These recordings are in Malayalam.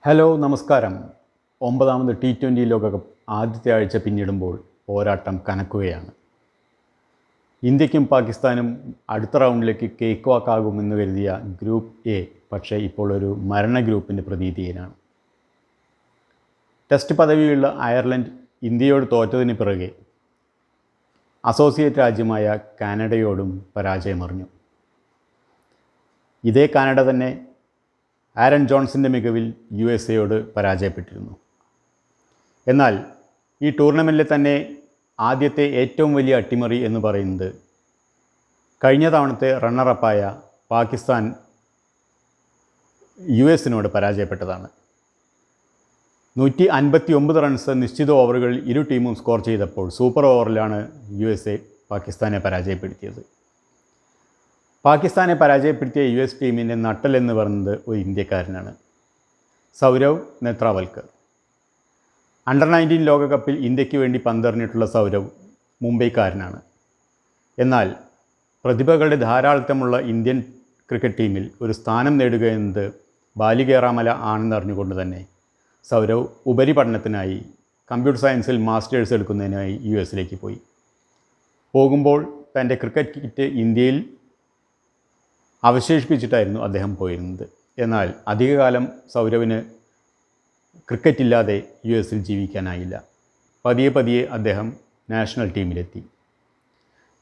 ഹലോ നമസ്കാരം. 9ാമത് T20 ലോകകപ്പ് ആദ്യത്തെ ആഴ്ച പിന്നിടുമ്പോൾ പോരാട്ടം കനക്കുകയാണ്. ഇന്ത്യക്കും പാകിസ്ഥാനും അടുത്ത റൗണ്ടിലേക്ക് കേക്ക് വാക്കാകുമെന്ന് കരുതിയ ഗ്രൂപ്പ് എ പക്ഷേ ഇപ്പോൾ ഒരു മരണ ഗ്രൂപ്പിൻ്റെ പ്രതീതിയിലാണ്. ടെസ്റ്റ് പദവിയുള്ള അയർലൻഡ് ഇന്ത്യയോട് തോറ്റതിന് പിറകെ അസോസിയേറ്റ് രാജ്യമായ കാനഡയോടും പരാജയമറിഞ്ഞു. ഇതേ കാനഡ തന്നെ ആരൺ ജോൺസൻ്റെ മികവിൽ USA പരാജയപ്പെട്ടിരുന്നു. എന്നാൽ ഈ ടൂർണമെൻറ്റിലെ തന്നെ ആദ്യത്തെ ഏറ്റവും വലിയ അട്ടിമറി എന്ന് പറയുന്നത് കഴിഞ്ഞ തവണത്തെ റണ്ണറപ്പായ പാകിസ്ഥാൻ US പരാജയപ്പെട്ടതാണ്. 159 റൺസ് നിശ്ചിത ഓവറുകളിൽ ഇരു ടീമും സ്കോർ ചെയ്തപ്പോൾ സൂപ്പർ ഓവറിലാണ് USA പാകിസ്ഥാനെ പരാജയപ്പെടുത്തിയത്. പാകിസ്ഥാനെ പരാജയപ്പെടുത്തിയ US ടീമിൻ്റെ നട്ടലെന്ന് പറയുന്നത് ഒരു ഇന്ത്യക്കാരനാണ്, സൗരവ് നെത്രാവൽക്കർ. അണ്ടർ-19 ലോകകപ്പിൽ ഇന്ത്യക്ക് വേണ്ടി പന്തെറിഞ്ഞിട്ടുള്ള സൗരവ് മുംബൈക്കാരനാണ്. എന്നാൽ പ്രതിഭകളുടെ ധാരാളിത്തമുള്ള ഇന്ത്യൻ ക്രിക്കറ്റ് ടീമിൽ ഒരു സ്ഥാനം നേടുക എന്നത് ബാലികേറാമല ആണെന്നറിഞ്ഞുകൊണ്ട് തന്നെ സൗരവ് ഉപരിപഠനത്തിനായി കമ്പ്യൂട്ടർ സയൻസിൽ മാസ്റ്റേഴ്സ് എടുക്കുന്നതിനായി US പോയി. പോകുമ്പോൾ തൻ്റെ ക്രിക്കറ്റ് കിറ്റ് ഇന്ത്യയിൽ അവശേഷിപ്പിച്ചിട്ടായിരുന്നു അദ്ദേഹം പോയിരുന്നത്. എന്നാൽ അധികകാലം സൗരവിന് ക്രിക്കറ്റില്ലാതെ US ജീവിക്കാനായില്ല. പതിയെ അദ്ദേഹം നാഷണൽ ടീമിലെത്തി.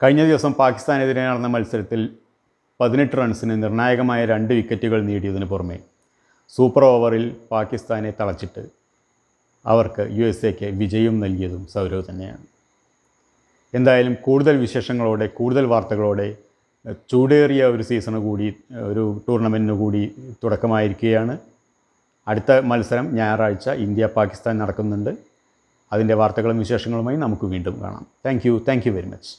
കഴിഞ്ഞ ദിവസം പാകിസ്ഥാനെതിരെ നടന്ന മത്സരത്തിൽ 18 റൺസിന് നിർണായകമായ 2 വിക്കറ്റുകൾ നേടിയതിനു പുറമെ സൂപ്പർ ഓവറിൽ പാകിസ്ഥാനെ തളച്ചിട്ട് അവർക്ക് USA വിജയം നൽകിയതും സൗരവ് തന്നെയാണ്. എന്തായാലും കൂടുതൽ വിശേഷങ്ങളോടെ, കൂടുതൽ വാർത്തകളോടെ ചൂടേറിയ ഒരു സീസണ് കൂടി, ഒരു ടൂർണമെൻറ്റിന് കൂടി തുടക്കമായിരിക്കുകയാണ്. അടുത്ത മത്സരം ഞായറാഴ്ച ഇന്ത്യ പാകിസ്ഥാൻ നടക്കുന്നുണ്ട്. അതിൻ്റെ വാർത്തകളും വിശേഷങ്ങളുമായി നമുക്ക് വീണ്ടും കാണാം. Thank you very much.